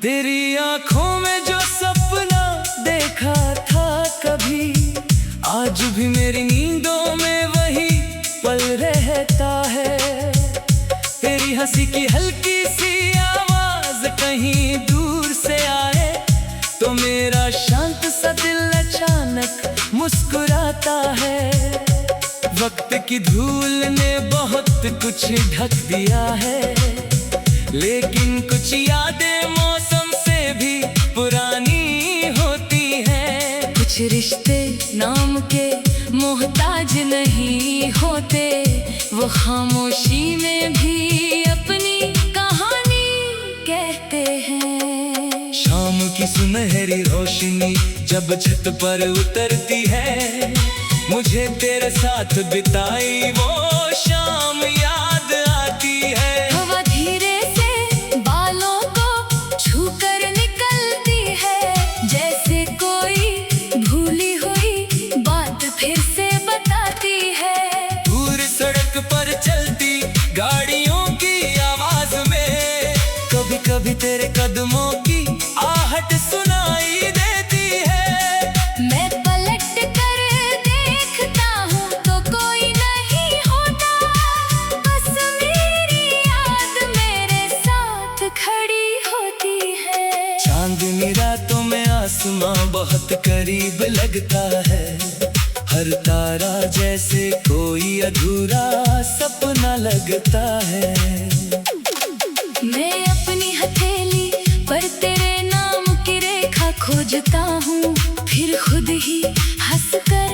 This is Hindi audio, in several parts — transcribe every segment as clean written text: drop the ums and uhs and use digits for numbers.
तेरी आंखों में जो सपना देखा था कभी, आज भी मेरी नींदों में वही पल रहता है। तेरी हंसी की हल्की सी आवाज कहीं दूर से आए तो मेरा शांत सा दिल अचानक मुस्कुराता है। वक्त की धूल ने बहुत कुछ ढक दिया है, लेकिन कुछ यादें मौसम से भी पुरानी होती हैं। कुछ रिश्ते नाम के मोहताज नहीं होते, वो खामोशी में भी अपनी कहानी कहते हैं। शाम की सुनहरी रोशनी जब छत पर उतरती है, मुझे तेरे साथ बिताई वो शाम याद आती है। हवा धीरे से बालों को छूकर निकलती है, जैसे कोई भूली हुई बात फिर से बताती है। दूर सड़क पर चलती गाड़ियों की आवाज में कभी कभी तेरे कदमों की आहट सुनाई देती है। मैं पलट कर देखता हूँ तो कोई नहीं होता, बस मेरी याद मेरे साथ खड़ी होती है। चांदनी रातों में आसमां बहुत करीब लगता है, हर तारा जैसे कोई अधूरा सपना लगता है। मैं अपनी हथेली पर तेरे नाम की रेखा खोजता हूँ, फिर खुद ही हंसकर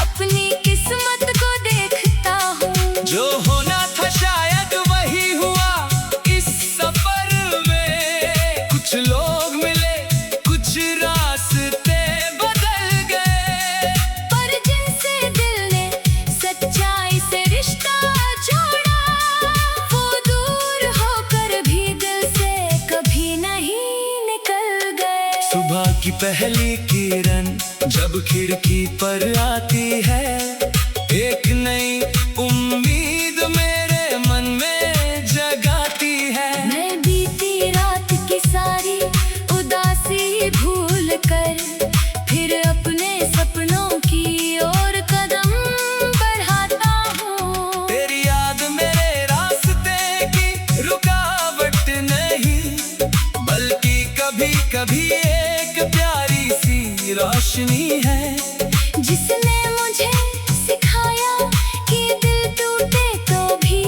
अपनी किस्मत को देखता हूँ। जो होना था शायद वही हुआ इस सफर में, कुछ लोग मिले कुछ रास्ते बदल गए, पर जिनसे दिल ने सच्चाई से रिश्ता जोड़ा, वो दूर होकर भी दिल से कभी नहीं निकल गए। सुबह की पहली किरण जब खिड़की पर आती है, एक नई उम्मीद मेरे मन में जगाती है। मैं बीती रात की सारी उदासी भूल कर फिर अपने सपनों की ओर कदम बढ़ाता हूँ। तेरी याद मेरे रास्ते की रुकावट नहीं, बल्कि कभी कभी एक प्यारी सी रोशनी है। जिसने मुझे सिखाया कि दिल टूटे तो भी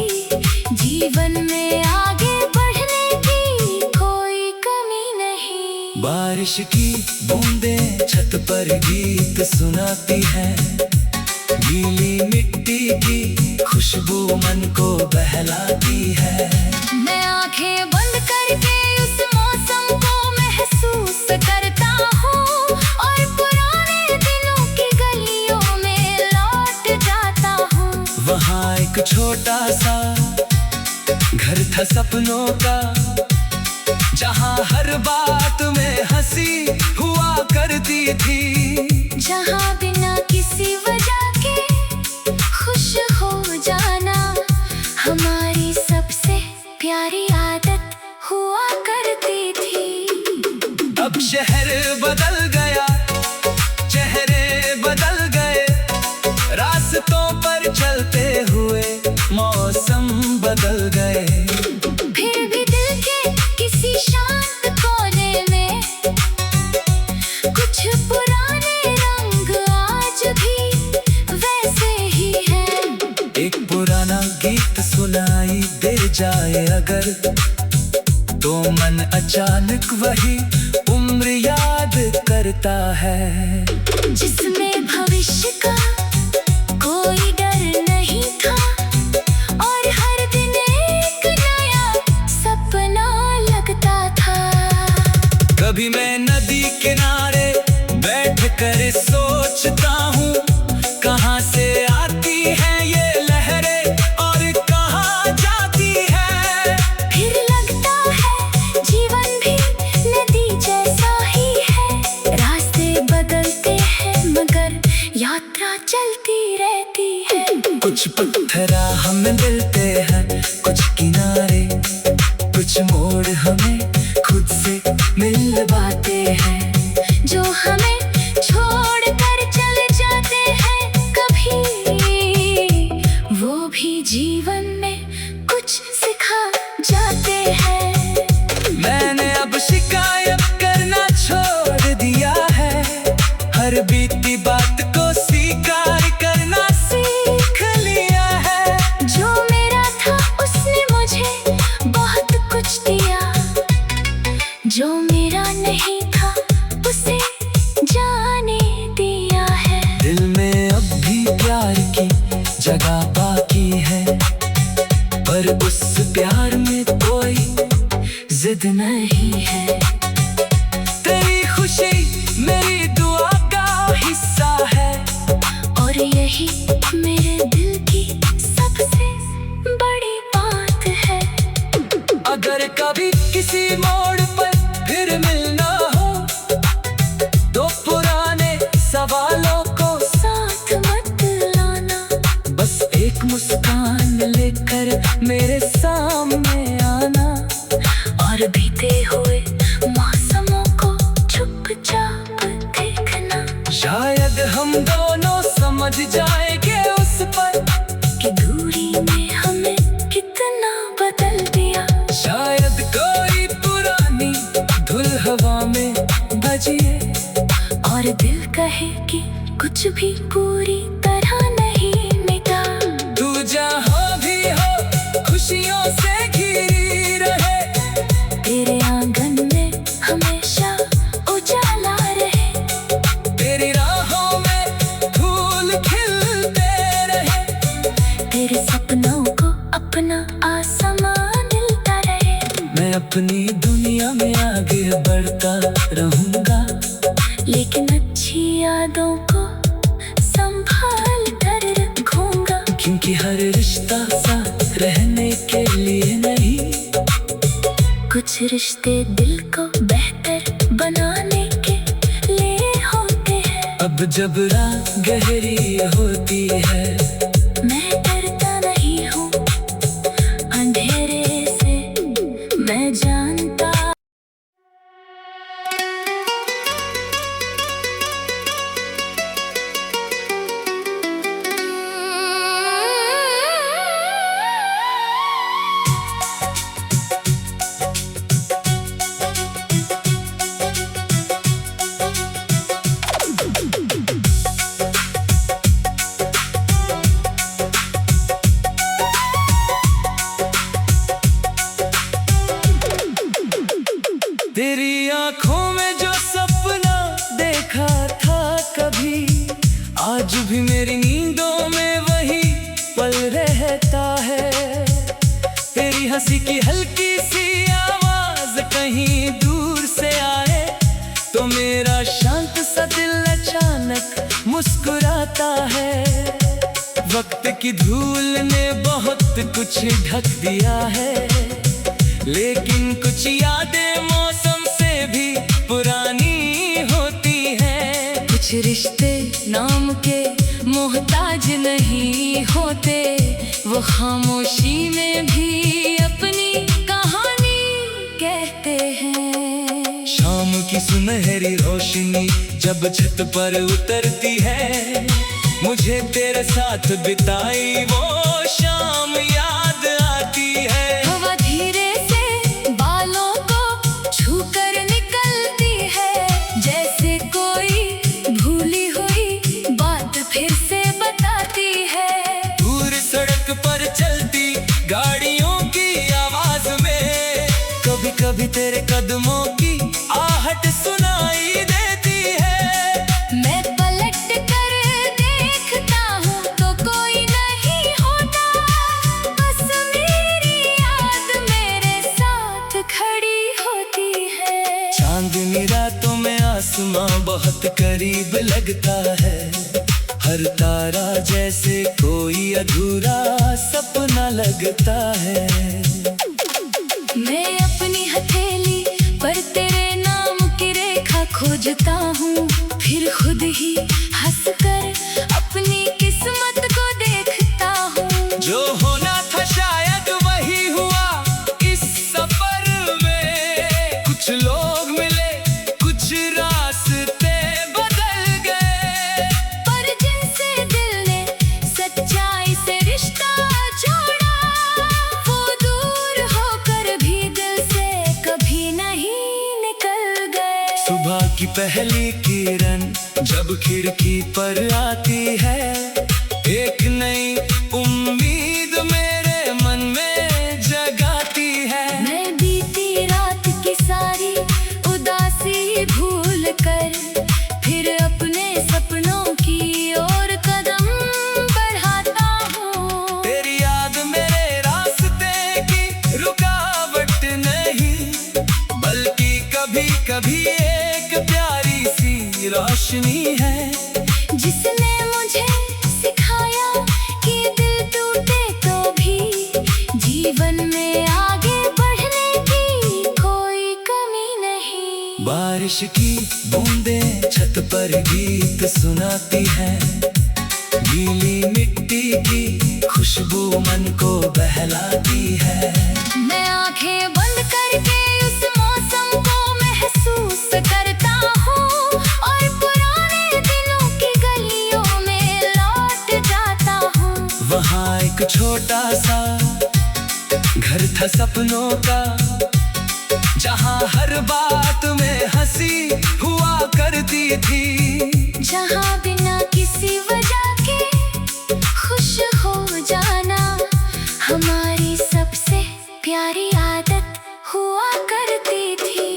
जीवन में आगे बढ़ने की कोई कमी नहीं। बारिश की बूंदें छत पर गीत सुनाती हैं, गीली मिट्टी की खुशबू मन को बहलाती है। मैं आंखें बंद करके उस मौसम को महसूस करता हूँ और पुराने दिनों की गलियों में लौट जाता हूँ। वहाँ एक छोटा सा घर था सपनों का, जहाँ हर बात में हंसी हुआ करती थी। जहाँ बिना किसी वजह के खुश हो जाना हमारी सबसे प्यारी आदत हुआ करती थी। अब शहर बदल गया, चेहरे बदल गए, रास्तों पर चलते हुए मौसम बदल गए। फिर भी दिल के किसी शांत कोने में कुछ पुराने रंग आज भी वैसे ही हैं। एक पुराना गीत सुनाई दे जाए अगर, तो मन अचानक वही उम्र याद करता है। जिसमें भविष्य का कोई डर नहीं था और हर दिन एक नया सपना लगता था। कभी मैं नदी किनारे बैठ कर सोचता हूँ, कहाँ से आती है ये लहरें और कहाँ जाती है। फिर लगता है जीवन भी नदी जैसा ही है, रास्ते बदलते हैं मगर यात्रा चलती रहती है। कुछ पत्थर हमें मिलते हैं, कुछ किनारे, कुछ मोड़ हमें खुद से मिलवाते हैं। जो हमें छोड़ कर चले जाते हैं कभी, वो भी जीवन में कुछ सिखा जाते हैं। मैंने अब शिकायत करना छोड़ दिया है, हर बीती बात को स्वीकार करना सीख लिया है। जो मेरा था उसने मुझे बहुत कुछ दिया, जो मेरा नहीं था उसे जाने दिया है। दिल में अब भी प्यार की जगह बाकी है, पर उस प्यार में कोई जिद नहीं है। तेरी खुशी मेरी दुआ का हिस्सा है, और यही मेरे दिल की सबसे बड़ी बात है। अगर कभी किसी मोड़ पर फिर मिलना हो, तो पुराने सवालों को साथ मत लाना, बस एक मुस्कान लेकर मेरे सामने आना। और बीते हुए मौसमों को चुपचाप देखना। शायद हम दोनों समझ जाएंगे उस पर कि दूरी ने हमें कितना बदल दिया। शायद कोई पुरानी धुल हवा में बजिए, और दिल कहे कि कुछ भी पूरी तरह नहीं मिटा। तू जहाँ भी हो खुशियों से घिरी रहे, तेरे आंगन में हमेशा उजाला रहे, तेरी राहों में फूल खिलते रहे, तेरे सपनों को अपना आसमां मिलता रहे। मैं अपनी दुनिया में आगे बढ़ता रहूंगा, लेकिन अच्छी यादों को संभाल कर रखूंगा। क्योंकि हर रिश्ता साथ रहने के लिए नहीं, कुछ रिश्ते दिल को बेहतर बनाने के लिए होते हैं। अब जब रात गहरी होती है, मैं डरता नहीं हूँ अंधेरे से, मैं जानता। तेरी आंखों में जो सपना देखा था कभी, आज भी मेरी नींदों में वही पल रहता है। तेरी हंसी की हल्की सी आवाज कहीं दूर से आए, तो मेरा शांत सा दिल अचानक मुस्कुराता है। वक्त की धूल ने बहुत कुछ ढक दिया है, लेकिन कुछ यादें मौसम से भी पुरानी होती हैं। कुछ रिश्ते नाम के मोहताज नहीं होते, वो खामोशी में भी अपनी कहानी कहते हैं। शाम की सुनहरी रोशनी जब छत पर उतरती है, मुझे तेरे साथ बिताई वो शाम याद आती है। हवा धीरे से बालों को छूकर निकलती है, जैसे कोई भूली हुई बात फिर से बताती है। दूर सड़क पर चलती गाड़ियों की आवाज में कभी कभी तेरे कदमों की आहट सुनाई देती है। मैं पलट कर देखता हूँ तो कोई नहीं होता, बस मेरी याद मेरे साथ खड़ी होती है। चांदनी रातों में आसमां बहुत करीब लगता है, हर तारा जैसे कोई अधूरा सपना लगता है। मैं अपनी हथेली पर तेरे नाम की रेखा खोजता हूँ, फिर खुद ही हंसकर अपनी किस्मत को देखता हूँ। जो होना था शायद वही हुआ इस सफर में, कुछ कुछ लोग मिले, कुछ रास्ते बदल गए, पर जिनसे दिल ने सच्चाई से रिश्ता जोड़ा, वो दूर होकर भी दिल से कभी नहीं निकल गए। सुबह की पहली किरण जब खिड़की पर आती है, एक नई उम्मीद मेरे मन में जगाती है। मैं बीती रात की सारी उदासी भूल कर फिर अपने सपनों की ओर कदम बढ़ाता हूँ। तेरी याद मेरे रास्ते की रुकावट नहीं, बल्कि कभी कभी एक प्यारी सी रोशनी है, जिसने मुझे सिखाया कि दिल टूटे तो भी जीवन में आगे बढ़ने की कोई कमी नहीं। बारिश की बूंदें छत पर गीत सुनाती हैं, गीली मिट्टी की खुशबू मन को बहलाती है। मैं आंखें बंद करके उस मौसम को महसूस करता हूँ और पुराने दिनों की गलियों में लौट जाता हूँ। वहाँ एक छोटा सा घर था सपनों का, जहाँ हर बात में हंसी हुआ करती थी, जहाँ बिना किसी वजह के खुश हो जाना हमारी सबसे प्यारी आदत हुआ करती थी।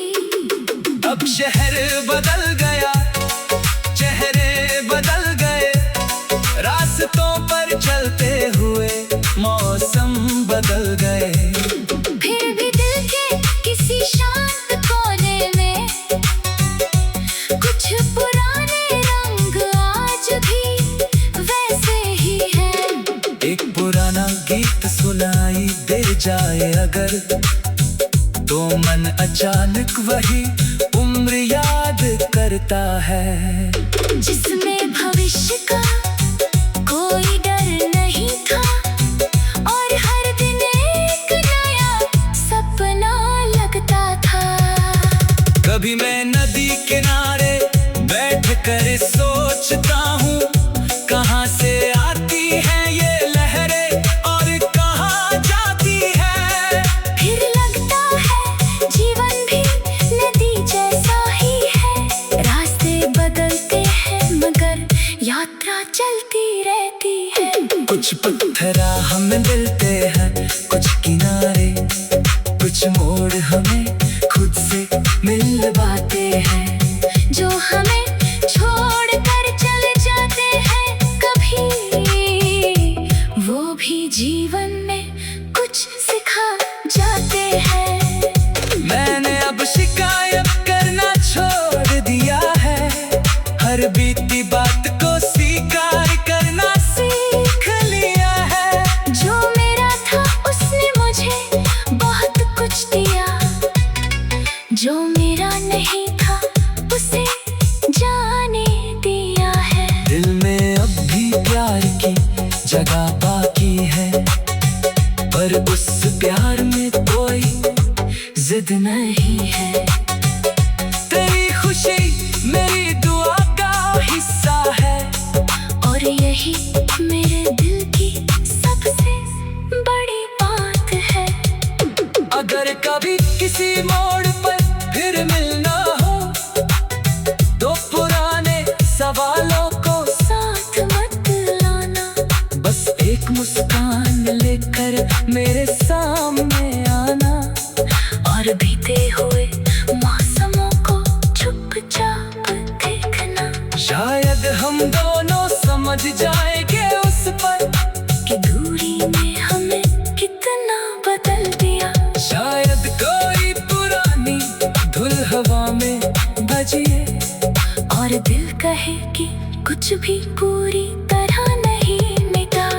अब शहर बदल गया, चेहरे बदल गए, रास्तों पर चलते हुए मौसम बदल गए, फिर भी दिल के किसी शांत कोने में कुछ पुराने रंग आज भी वैसे ही हैं। एक पुराना गीत सुनाई दे जाए अगर, तो मन अचानक वही उम्र याद करता है, जिसमें भविष्य का कोई डर नहीं था और हर दिन एक नया सपना लगता था। कभी मैं नदी किनारे बैठ कर सोचता हूँ, कहाँ से आती है ये लहरें और कहाँ जाती है। फिर लगता है जीवन भी नदी जैसा ही है, रास्ते बदलते हैं मगर यात्रा चलती रहती है। कुछ पत्थर हमें मिलते हैं, कुछ किनारे, कुछ मोड़ हमें खुद से मिलवाते हैं, जो हमें छोड़ कर चले जाते हैं कभी, वो भी जीवन में कुछ सिखा जाते हैं। मैंने अब शिकायत करना छोड़ दिया है, हर बीती बात को स्वीकार करना सीख लिया है। जो मेरा था उसने मुझे बहुत कुछ दिया, जो मेरा नहीं था उसे जाने दिया है। दिल में अब भी प्यार की जगह बाकी है, पर उस प्यार में कोई जिद नहीं है। तेरी खुशी मेरी दुआ का हिस्सा है, और यही मेरे दिल की सबसे बड़ी बात है। अगर कभी किसी मोड़ पर फिर मिलना हो, तो पुराने सवालों को साथ मत लाना, बस एक मुस्कान लेकर मेरे सामने आना, और बीते हुए मौसमों को चुपचाप देखना। शायद हम दोनों समझ जाएंगे उस पर कि दूरी ने हमें कितना बदल दिया। शायद कोई पुरानी धुल हवा में बजिए, और दिल कहे कि कुछ भी पूरी तरह नहीं मिटा।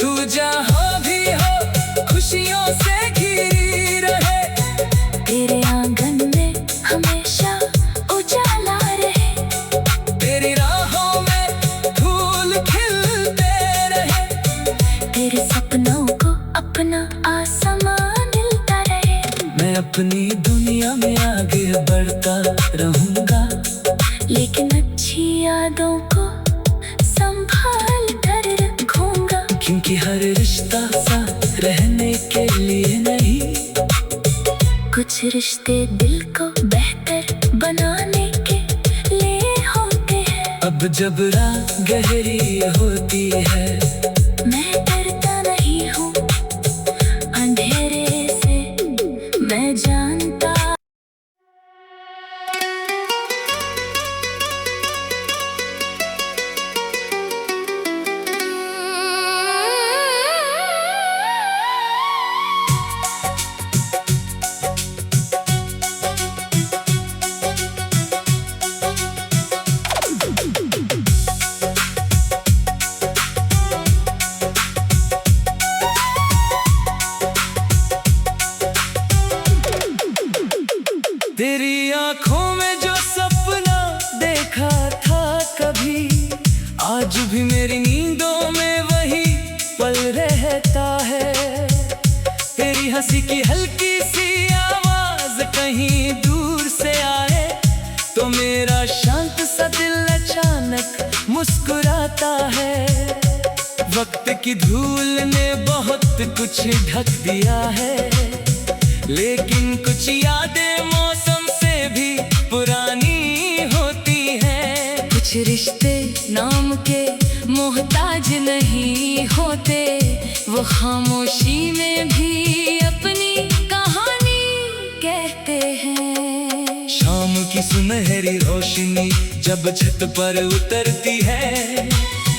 तू जहाँ भी हो खुशियों से घिरी रहे, तेरे आंगन में हमेशा उजाला रहे, तेरी राहों में फूल खिलते रहे, तेरे सपनों को अपना आसमां मिलता रहे। मैं अपनी दुनिया में आगे बढ़ता रहूंगा, लेकिन अच्छी यादों को संभाल कर रखूंगा। क्योंकि हर रिश्ता साथ रहने के लिए नहीं, कुछ रिश्ते दिल को बेहतर बनाने के लिए होते हैं। अब जब रात गहरी होती है, मैं डरता नहीं हूँ अंधेरे से, मैं जानता। तेरी आंखों में जो सपना देखा था कभी, आज भी मेरी नींदों में वही पल रहता है। तेरी हंसी की हल्की सी आवाज कहीं दूर से आए, तो मेरा शांत सा दिल अचानक मुस्कुराता है। वक्त की धूल ने बहुत कुछ ढक दिया है, लेकिन कुछ यादें मौसम से भी पुरानी होती हैं। कुछ रिश्ते नाम के मोहताज नहीं होते, वो खामोशी में भी अपनी कहानी कहते हैं। शाम की सुनहरी रोशनी जब छत पर उतरती है,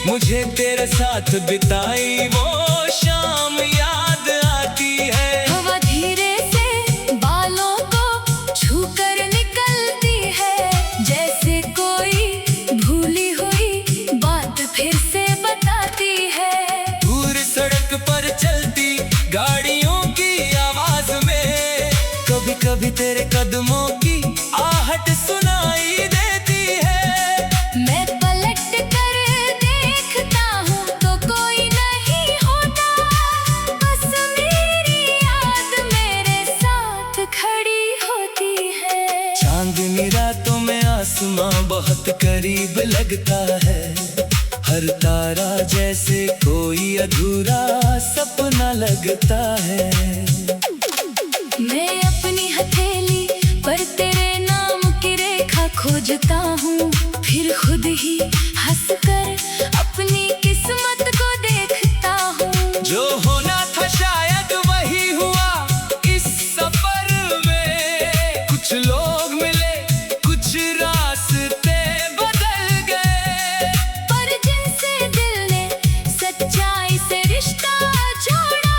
मुझे तेरे साथ बिताई वो शाम याद आती है। हवा धीरे से बालों को छूकर निकलती है, जैसे कोई भूली हुई बात फिर से बताती है। दूर सड़क पर चलती गाड़ियों की आवाज में कभी कभी तेरे कदमों की आहट सुनाई देती है। मैं पलट कर देखता हूँ तो कोई नहीं होता, बस मेरी याद मेरे साथ खड़ी होती है। चांदनी रातों में आसमां बहुत करीब लगता है, हर तारा जैसे कोई अधूरा सपना लगता है। मैं अपनी हथेली पर तेरे नाम की रेखा खोजता हूँ, फिर खुद ही हंसकर अपनी किस्मत को देखता हूँ। जो होना था शायद वही हुआ इस सफर में, कुछ लोग मिले कुछ रास्ते बदल गए, पर जिनसे दिल ने सच्चाई से रिश्ता जोड़ा,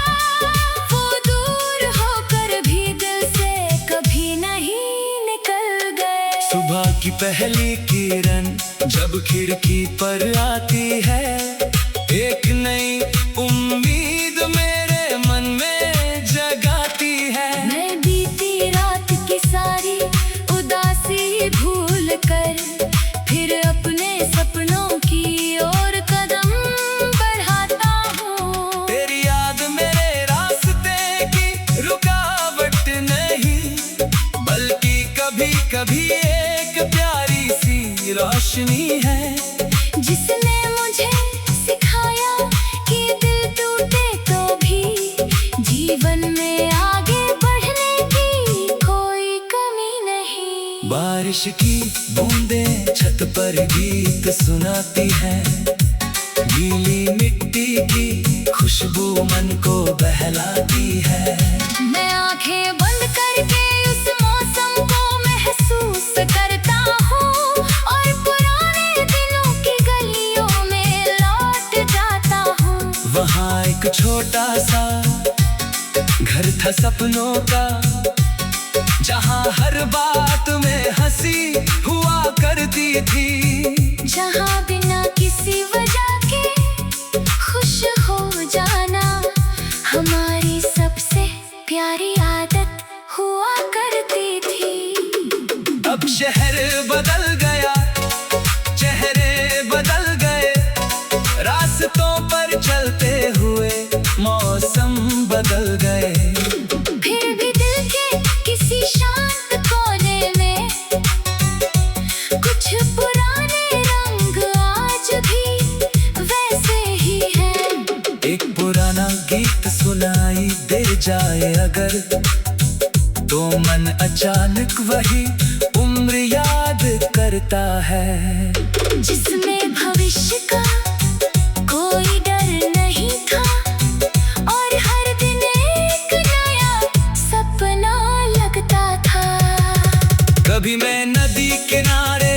वो दूर होकर भी दिल से कभी नहीं निकल गए। सुबह की पहली किरण जब खिड़की पर आती है, एक नई उम्मीद मेरे मन में जगाती है। मैं बीती रात की सारी उदासी भूल कर फिर अपने सपनों की ओर कदम बढ़ाता हूँ। तेरी याद मेरे रास्ते की रुकावट नहीं, बल्कि कभी कभी एक प्यारी सी रोशनी है, जिसने मुझे सिखाया कि दिल टूटे तो भी जीवन में आगे बढ़ने की कोई कमी नहीं। बारिश की बूंदें छत पर गीत सुनाती हैं, गीली मिट्टी की खुशबू मन को बहलाती है। मैं आंखें बंद करके उस मौसम को महसूस करता हूँ, और पुराने दिनों की गलियों में लौट जाता हूँ। वहाँ एक छोटा सा घर था सपनों का, जहाँ हर बात में हंसी हुआ करती थी। जहाँ बिना किसी वजह के खुश हो जाना हमारी सबसे प्यारी आदत हुआ करती थी। अब शहर बदल गया, चेहरे बदल गए, रास्तों पर चलते हुए मौसम बदल गए। फिर भी दिल के किसी शांत कोने में अगर तो मन अचानक वही उम्र याद करता है, जिसमें भविष्य का कोई डर नहीं था और हर दिन एक नया सपना लगता था। कभी मैं नदी किनारे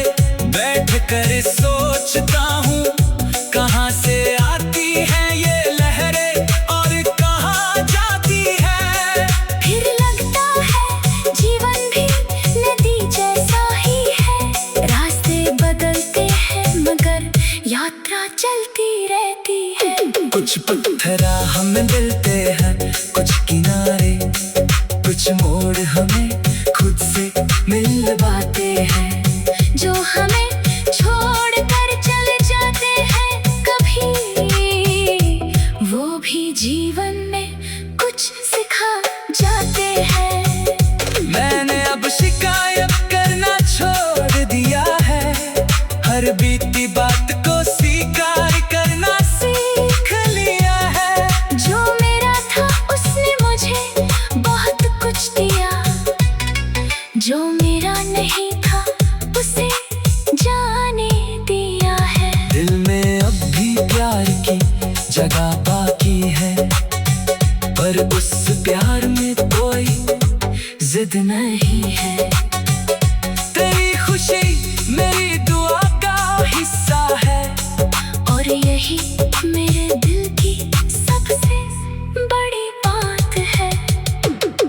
बैठ कर सोचता हूँ, कहाँ से आती है ये लहरें और कहाँ जाती है। फिर लगता है जीवन भी नदी जैसा ही है, रास्ते बदलते हैं मगर यात्रा चलती रहती है। कुछ पत्थर हमें मिलते हैं, कुछ किनारे, कुछ मोड़ हमें खुद से मिलवाते हैं, जो हमें छोड़ कर चले जाते हैं कभी, वो भी जीवन में कुछ सिखा जाते हैं। मैंने अब शिकायत करना छोड़ दिया है, हर बीती बात को स्वीकार करना सीख लिया है। जो मेरा था उसने मुझे बहुत कुछ दिया, जो मेरा नहीं था उसे जाने दिया है। दिल में अब भी प्यार की जगह बाकी है, पर उस प्यार में कोई जिद नहीं है। तेरी खुशी मेरी दुआ का हिस्सा है, और यही मेरे दिल की सबसे बड़ी बात है।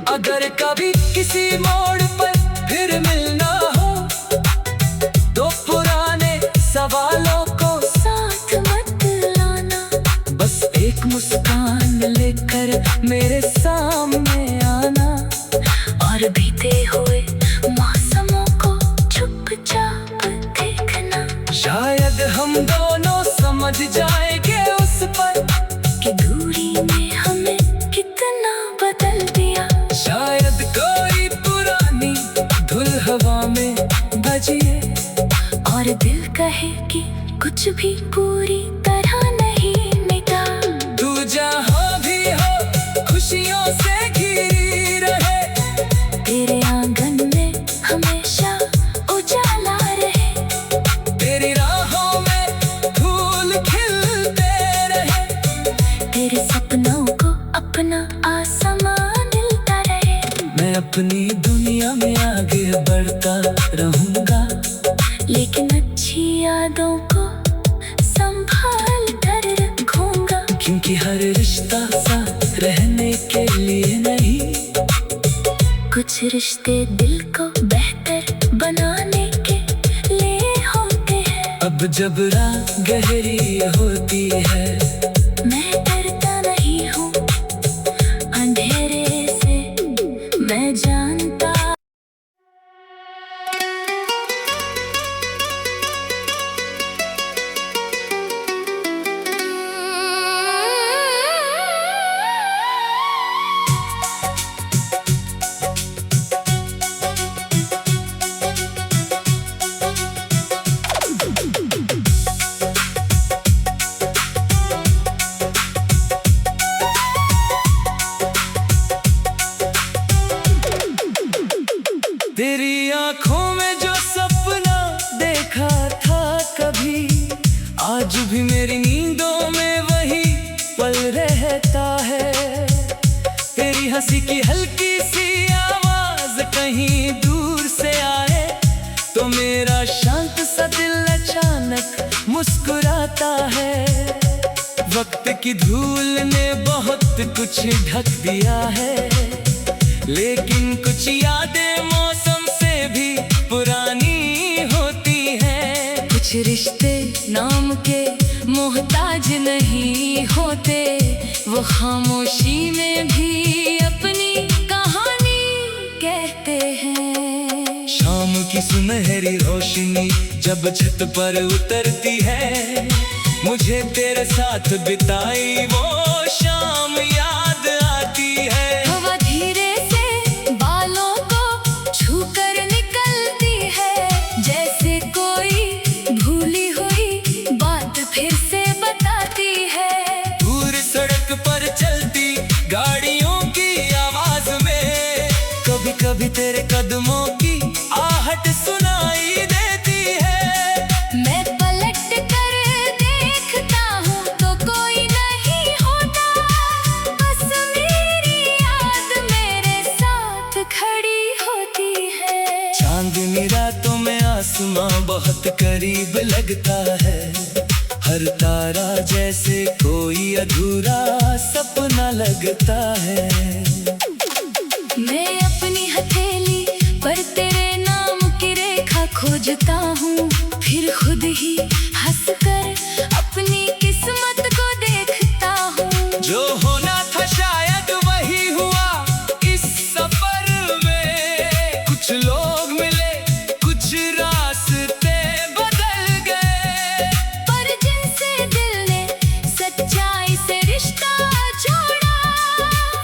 अगर कभी किसी मोड़ पर फिर मिलना हो, तो पुराने सवालों को साथ मत लाना, बस एक मुस्कान लेकर मेरे सामने आना, और बीते हुए मौसमों को चुपचाप देखना। शायद हम दोनों समझ जाएंगे उस पर कि दूरी ने हमें कितना बदल दिया। शायद कोई पुरानी धुल हवा में बजिए, और दिल कहे कि कुछ भी पूरी तरह नहीं मिटा। तू जहाँ भी हो खुशियों से घिरी रहे, तेरे आंगन में हमेशा उजाला रहे, तेरी राहों में फूल खिलते रहे, तेरे सपनों को अपना आसमां मिलता रहे। मैं अपनी दुनिया में आगे बढ़ता रहूंगा, लेकिन अच्छी यादों को संभाल कर रखूंगा। क्योंकि हर रिश्ता साथ रहने के लिए नहीं, कुछ रिश्ते दिल को बेहतर बनाने के लिए होते हैं। अब जब रात गहरी होती है, मैं डरता नहीं हूँ अंधेरे से, मैं जानता। तेरी आंखों में जो सपना देखा था कभी, आज भी मेरी नींदों में वही पल रहता है। तेरी हंसी की हल्की सी आवाज कहीं दूर से आए, तो मेरा शांत सा दिल अचानक मुस्कुराता है। वक्त की धूल ने बहुत कुछ ढक दिया है, लेकिन कुछ यादें मौसम से भी पुरानी होती हैं। कुछ रिश्ते नाम के मोहताज नहीं होते, वो खामोशी में भी अपनी कहानी कहते हैं। शाम की सुनहरी रोशनी जब छत पर उतरती है, मुझे तेरे साथ बिताई वो शाम याद आती है। हवा धीरे से बालों को छूकर निकलती है, जैसे कोई भूली हुई बात फिर से बताती है। दूर सड़क पर चलती गाड़ियों की आवाज आसमां बहुत करीब लगता है, हर तारा जैसे कोई अधूरा सपना लगता है। मैं अपनी हथेली पर तेरे नाम की रेखा खोजता हूँ, फिर खुद ही हंसकर अपनी किस्मत को देखता हूँ। जो होना था शायद वही हुआ इस सफर में, कुछ लोग मिले कुछ रास्ते बदल गए, पर जिनसे दिल ने सच्चाई से रिश्ता जोड़ा,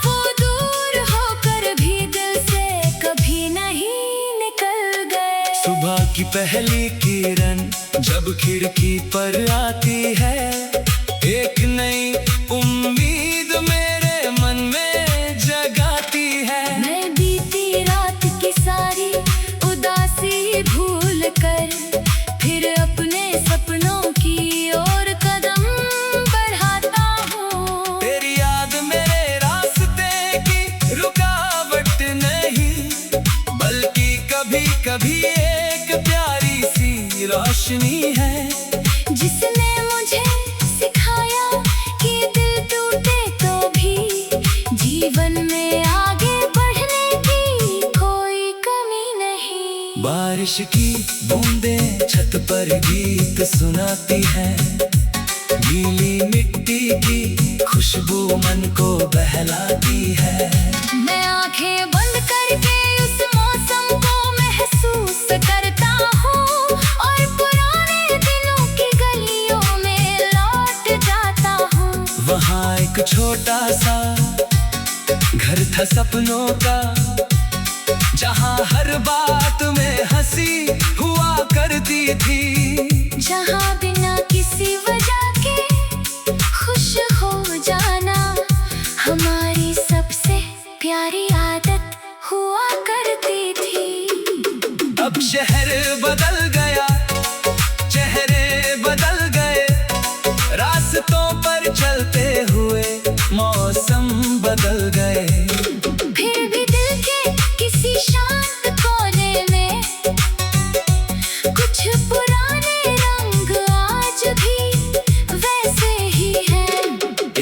वो दूर होकर भी दिल से कभी नहीं निकल गए। सुबह की पहली किरण जब खिड़की पर आती है, एक नई उम्मीद मेरे मन में जगाती है। मैं बीती रात की सारी उदासी भूल कर फिर अपने सपनों की ओर कदम बढ़ाता हूँ। तेरी याद मेरे रास्ते की रुकावट नहीं, बल्कि कभी कभी एक प्यारी सी रोशनी है, जिसने मुझे सिखाया कि दिल टूटे तो भी जीवन में आगे बढ़ने की कोई कमी नहीं। बारिश की बूंदें छत पर गीत सुनाती हैं, गीली मिट्टी की खुशबू मन को बहलाती है। मैं आंखें बंद करके उस मौसम को महसूस करता हूँ, और पुराने दिनों की गलियों में लौट जाता हूँ। वहाँ एक छोटा सा घर था सपनों का, जहाँ हर बात में हंसी हुआ करती थी, जहाँ बिना किसी वजह के खुश हो जाना हमारी सबसे प्यारी आदत हुआ करती थी। अब शहर बदल गया, चेहरे बदल गए, रास्तों पर चलते हुए मौसम बदल गए। फिर भी दिल के किसी शांत कोने में कुछ पुराने रंग आज भी वैसे ही हैं।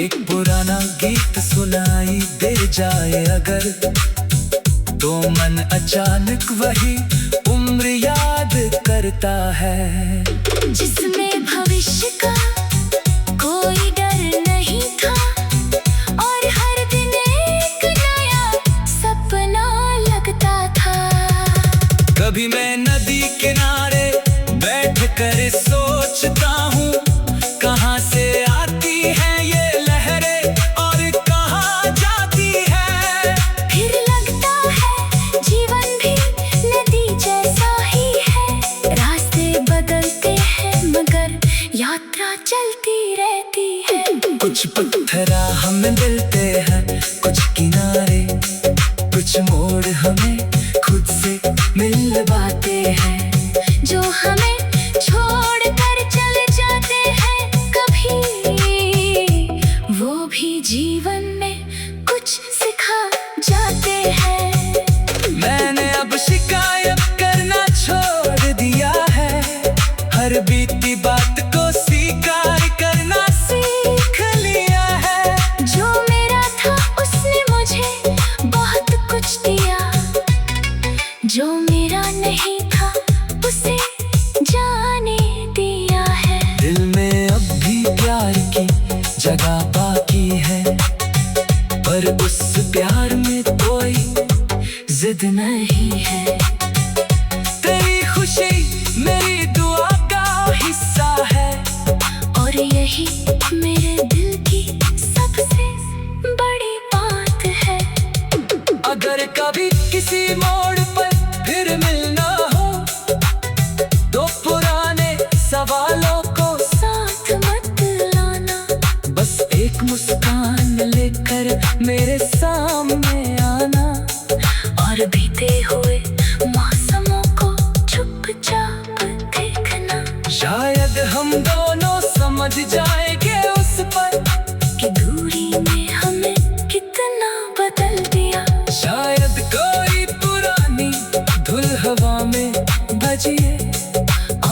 एक पुराना गीत सुनाई दे जाए अगर, तो मन अचानक वही उम्र याद करता है, जिसमें भविष्य का कोई डर नहीं था, और हर दिन एक नया सपना लगता था। कभी मैं नदी किनारे बैठ कर सोचता हूँ, कहाँ से आती है ये लहरें और कहाँ जाती है। फिर लगता है जीवन भी नदी जैसा ही है, रास्ते बदलते हैं मगर यात्रा चलती रहती है। कुछ पत्थर हमें मिलते हैं, कुछ किनारे, कुछ मोड़ हमें खुद से मिलवाते हैं, जो हमें छोड़ कर चले जाते हैं कभी, वो भी जीवन में कुछ सिखा जाते हैं। मैंने अब शिकायत करना छोड़ दिया है, हर बीती बात को स्वीकार करना सीख लिया है। जो मेरा था उसने मुझे बहुत कुछ दिया, जो मेरा नहीं था उसे जाने दिया है। दिल में अब भी प्यार की जगह बाकी है, पर उस प्यार में कोई जिद नहीं है। तेरी खुशी मेरी दुआ का हिस्सा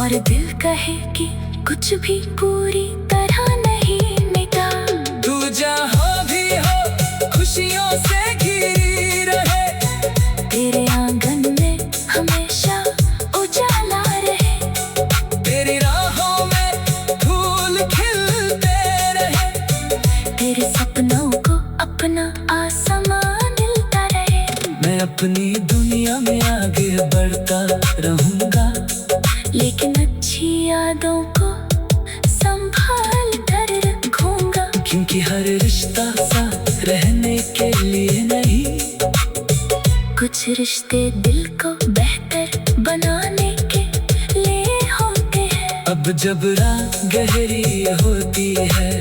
और दिल कहे कि कुछ भी पूरी तरह नहीं मिटा। तू जहाँ भी हो खुशियों से घिरी रहे, तेरे आंगन में हमेशा उजाला रहे, तेरी राहों में फूल खिलते रहे, तेरे सपनों को अपना आसमां मिलता रहे। मैं अपनी दुनिया में आगे बढ़ता रहूंगा, लेकिन अच्छी यादों को संभाल कर रखूंगा। क्योंकि हर रिश्ता साथ रहने के लिए नहीं, कुछ रिश्ते दिल को बेहतर बनाने के लिए होते हैं। अब जब रात गहरी होती है